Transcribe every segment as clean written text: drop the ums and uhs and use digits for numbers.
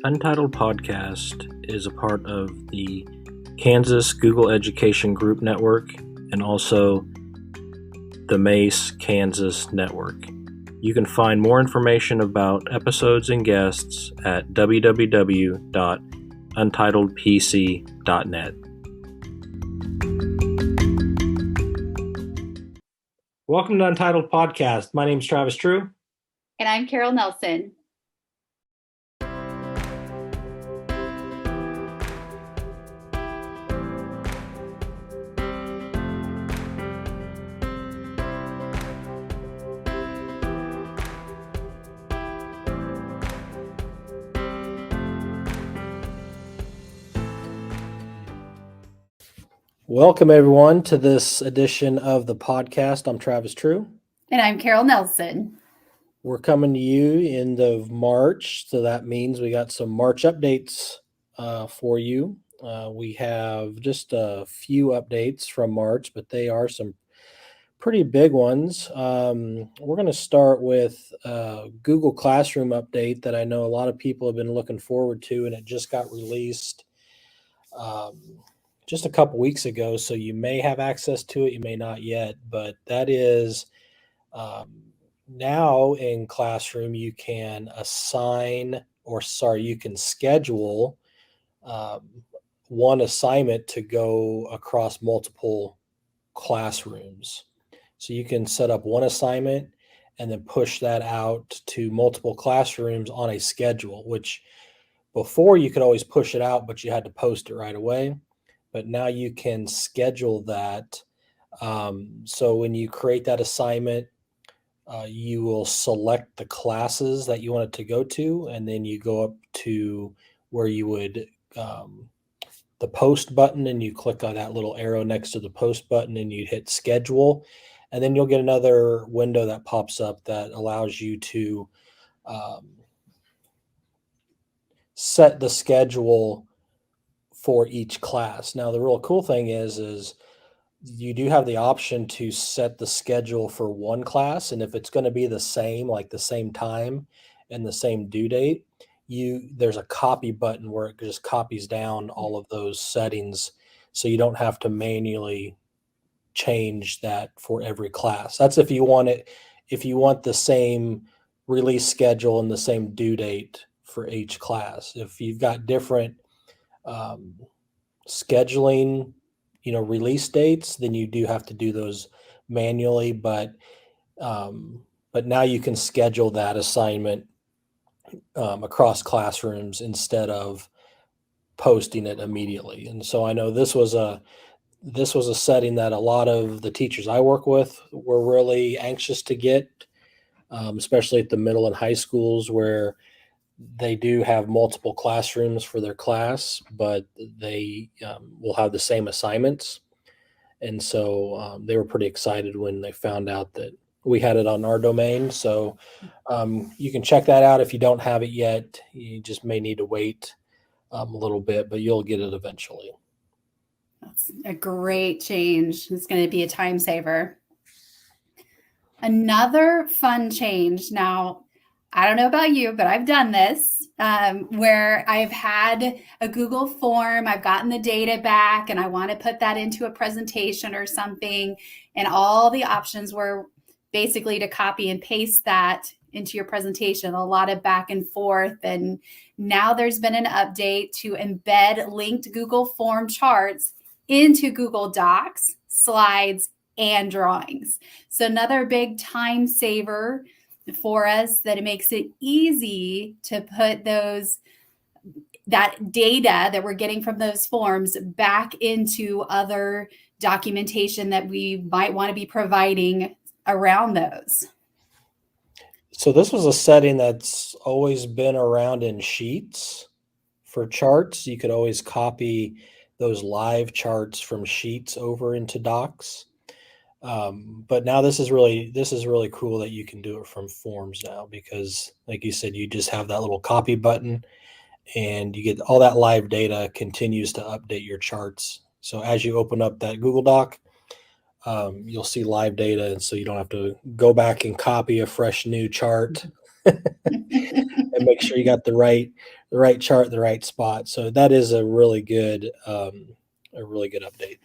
Untitled Podcast is a part of the Kansas Google Education Group Network and also the Mace Kansas Network. You can find more information about episodes and guests at www.untitledpc.net. Welcome to Untitled Podcast. My name is Travis True. And I'm Carol Nelson. Welcome, everyone, to this edition of the podcast. I'm Travis True. And I'm Carol Nelson. We're coming to you end of March, so that means we got some March updates for you. We have just a few updates from March, but they are some pretty big ones. We're going to start with Google Classroom update that I know a lot of people have been looking forward to, and it just got released just a couple weeks ago, so you may have access to it, you may not yet, but that is now in Classroom you can you can schedule one assignment to go across multiple classrooms. So you can set up one assignment and then push that out to multiple classrooms on a schedule, which before you could always push it out, but you had to post it right away. But now you can schedule that. So when you create that assignment, you will select the classes that you want it to go to, and then you go up to where you would the post button, and you click on that little arrow next to the post button, and you hit schedule, and then you'll get another window that pops up that allows you to set the schedule for each class. Now, the real cool thing is you do have the option to set the schedule for one class, and if it's going to be the same, like the same time and the same due date, there's a copy button where it just copies down all of those settings, so you don't have to manually change that for every class. That's if you want the same release schedule and the same due date for each class. If you've got different scheduling, release dates, then you do have to do those manually, but now you can schedule that assignment across classrooms instead of posting it immediately. And so I know this was a setting that a lot of the teachers I work with were really anxious to get, especially at the middle and high schools where they do have multiple classrooms for their class, but they will have the same assignments. And so they were pretty excited when they found out that we had it on our domain. So you can check that out if you don't have it yet. You just may need to wait a little bit, but you'll get it eventually. That's a great change. It's going to be a time saver. Another fun change. Now, I don't know about you, but I've done this where I've had a Google form, I've gotten the data back, and I want to put that into a presentation or something. And all the options were basically to copy and paste that into your presentation, a lot of back and forth. And now there's been an update to embed linked Google form charts into Google Docs, slides, and drawings. So another big time saver for us, that it makes it easy to put that data that we're getting from those forms back into other documentation that we might want to be providing around those. So this was a setting that's always been around in Sheets for charts. You could always copy those live charts from Sheets over into Docs. But now this is really cool that you can do it from forms now, because like you said, you just have that little copy button and you get all that live data continues to update your charts. So as you open up that Google Doc, you'll see live data. And so you don't have to go back and copy a fresh new chart and make sure you got the right chart, the right spot. So that is a really good update.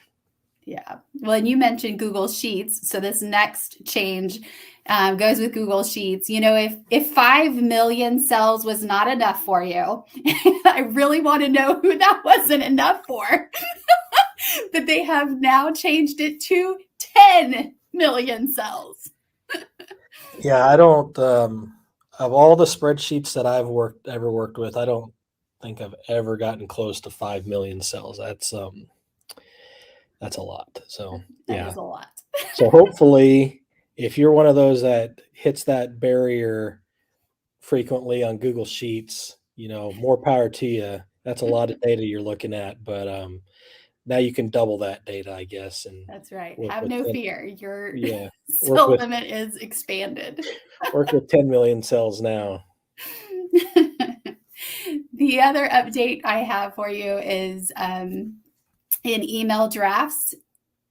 Yeah. Well, and you mentioned Google Sheets. So this next change goes with Google Sheets. You know, if 5 million cells was not enough for you, I really want to know who that wasn't enough for. That they have now changed it to 10 million cells. Yeah, I don't. Of all the spreadsheets that ever worked with, I don't think I've ever gotten close to 5 million cells. That's a lot. So That yeah. is a lot. So hopefully, if you're one of those that hits that barrier frequently on Google Sheets, more power to you. That's a lot of data you're looking at, but now you can double that data, I guess, and That's right. work Have with no 10, fear. Your yeah, work cell with limit is expanded. work with 10 million cells now. The other update I have for you is an email drafts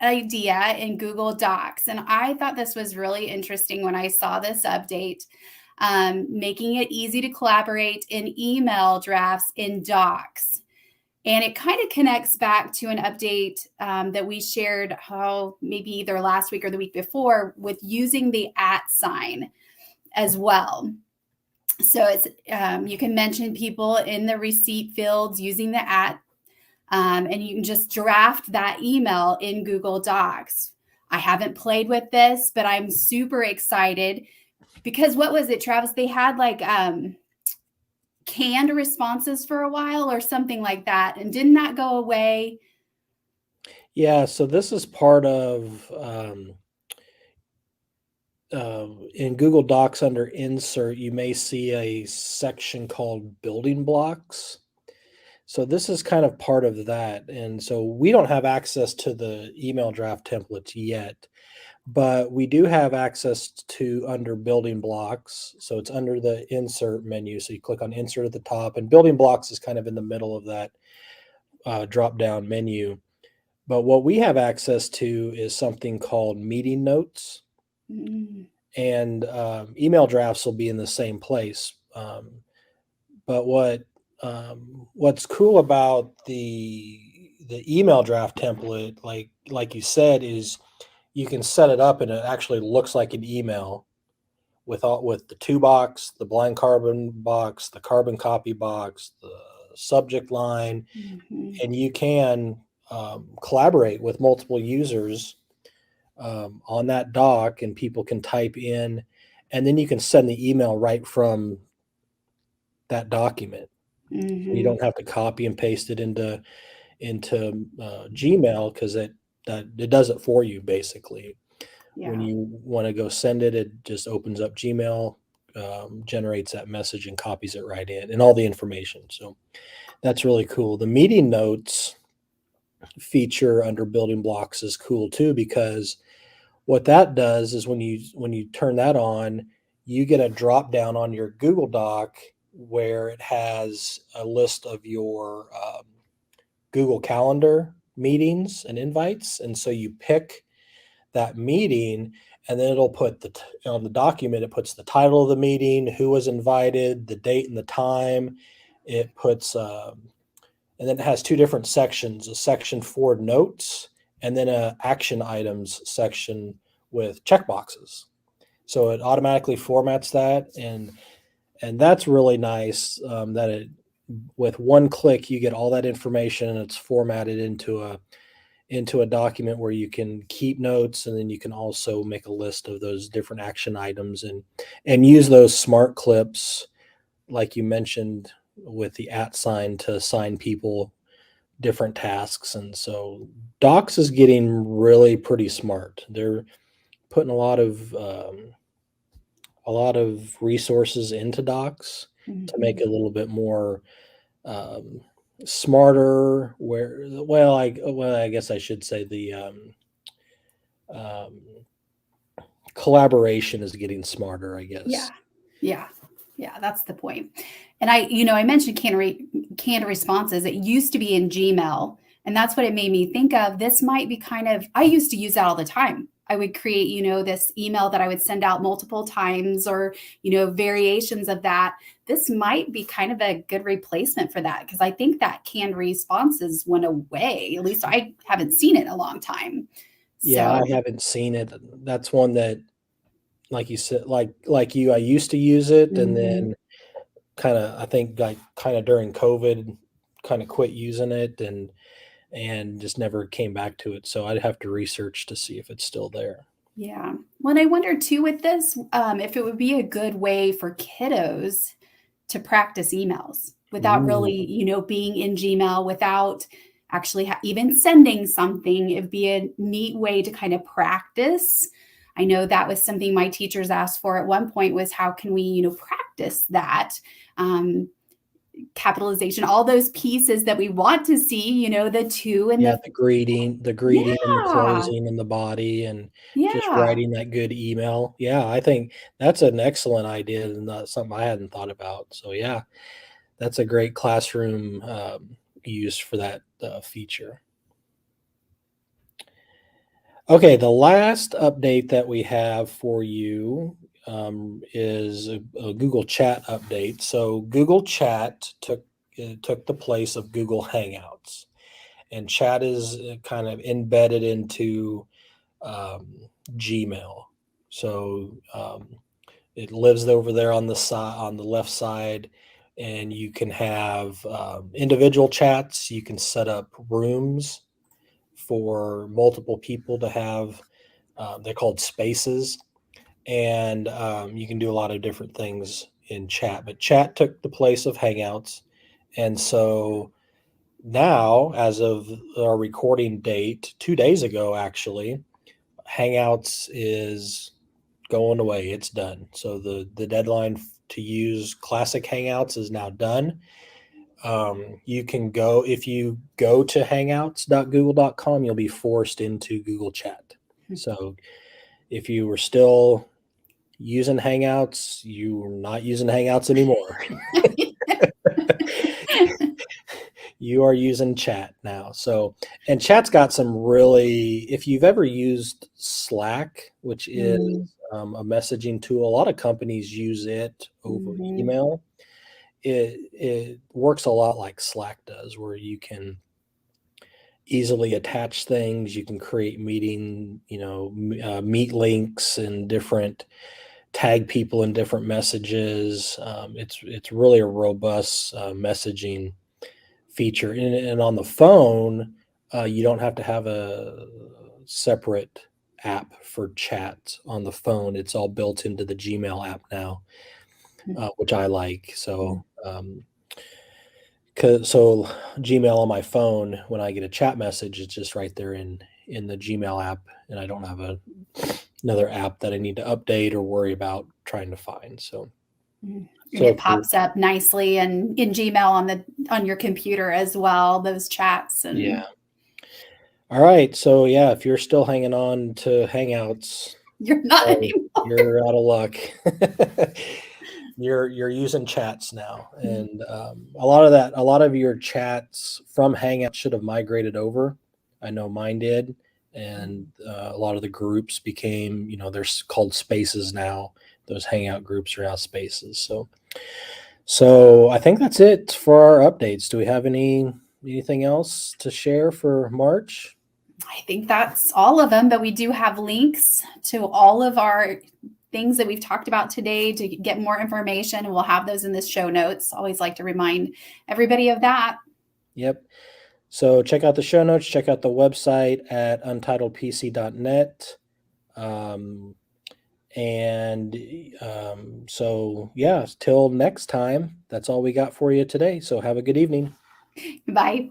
idea in Google Docs. And I thought this was really interesting when I saw this update, making it easy to collaborate in email drafts in Docs. And it kind of connects back to an update that we shared, maybe either last week or the week before, with using the @ sign as well. So it's you can mention people in the receipt fields using the @ and you can just draft that email in Google Docs. I haven't played with this, but I'm super excited because what was it, Travis? They had like canned responses for a while or something like that. And didn't that go away? Yeah, so this is part of in Google Docs under Insert, you may see a section called Building Blocks. So this is kind of part of that. And so we don't have access to the email draft templates yet, but we do have access to under Building Blocks. So it's under the Insert menu. So you click on Insert at the top, and Building Blocks is kind of in the middle of that drop-down menu. But what we have access to is something called Meeting Notes. Mm. And email drafts will be in the same place. But what's cool about the email draft template, like you said, is you can set it up and it actually looks like an email with the to box, the blind carbon box, the carbon copy box, the subject line, Mm-hmm. and you can collaborate with multiple users on that doc, and people can type in, and then you can send the email right from that document. Mm-hmm. You don't have to copy and paste it into Gmail, because it does it for you basically. Yeah. When you want to go send it, it just opens up Gmail, generates that message and copies it right in, and all the information. So that's really cool. The meeting notes feature under Building Blocks is cool too, because what that does is when you turn that on, you get a drop down on your Google Doc where it has a list of your Google Calendar meetings and invites, and so you pick that meeting, and then it'll put on the document, it puts the title of the meeting, who was invited, the date and the time. It puts and then it has two different sections: a section for notes, and then a action items section with checkboxes. So it automatically formats that, and that's really nice. That it with one click you get all that information, and it's formatted into a document where you can keep notes, and then you can also make a list of those different action items and use those smart clips, like you mentioned, with the @ sign to assign people different tasks. And so Docs is getting really pretty smart. They're putting a lot of resources into Docs to make it a little bit more um, smarter. I guess I should say the um, collaboration is getting smarter, I Yeah. guess. Yeah, that's the point. And I mentioned canned responses. It used to be in Gmail, and that's what it made me think of. This might be I used to use that all the time. I would create, this email that I would send out multiple times, or, variations of that. This might be kind of a good replacement for that, because I think that canned responses went away. At least I haven't seen it in a long time. Yeah, I So, haven't seen it. That's one that, like you said, like you, I used to use it, and mhm. then I think like kind of during COVID, kind of quit using it, and just never came back to it. So I'd have to research to see if it's still there. Yeah. Well, and I wonder too with this, if it would be a good way for kiddos to practice emails without really, Ooh, being in Gmail, without actually even sending something. It'd be a neat way to kind of practice. I know that was something my teachers asked for at one point, was how can we, practice that, um, capitalization, all those pieces that we want to see, the to and yeah, the the greeting and the yeah, closing and the body and just yeah. writing that good email. Yeah, I think that's an excellent idea and not something I hadn't thought about. So yeah, that's a great classroom use for that feature. Okay, the last update that we have for you is a Google Chat update. So Google Chat took the place of Google Hangouts, and Chat is kind of embedded into um, Gmail. So it lives over there on the side, on the left side, and you can have individual chats. You can set up rooms for multiple people to have. They're called spaces, and you can do a lot of different things in chat. But chat took the place of Hangouts, and so now, as of our recording date, 2 days ago, actually, Hangouts is going away. It's done. So the deadline to use classic Hangouts is now done. You can go, if you go to hangouts.google.com, you'll be forced into Google Chat. So if you were still using Hangouts, you're not using Hangouts anymore. You are using Chat now. So, and Chat's got some really, if you've ever used Slack, which is Mm, a messaging tool, a lot of companies use it over mhm, email. It works a lot like Slack does, where you can easily attach things. You can create meet links and different tag people in different messages. It's really a robust messaging feature, and on the phone, you don't have to have a separate app for chat on the phone. It's all built into the Gmail app now, which I like. mm, So Gmail on my phone, when I get a chat message, it's just right there in the Gmail app, and I don't have another app that I need to update or worry about trying to find. So mm. And so it if you're pops up nicely and in Gmail on your computer as well, those chats. And yeah. All right. So yeah, if you're still hanging on to Hangouts, you're not sorry, anymore. you're out of luck. You're using chats now, and a lot of your chats from Hangouts should have migrated over. I know mine did, and a lot of the groups became, they're called spaces now. Those Hangout groups are now spaces. So I think that's it for our updates. Do we have anything else to share for March? I think that's all of them, but we do have links to all of our things that we've talked about today to get more information. And we'll have those in the show notes. Always like to remind everybody of that. Yep. So check out the show notes, check out the website at untitledpc.net. Um, and so, yeah, till next time, that's all we got for you today. So have a good evening. Bye.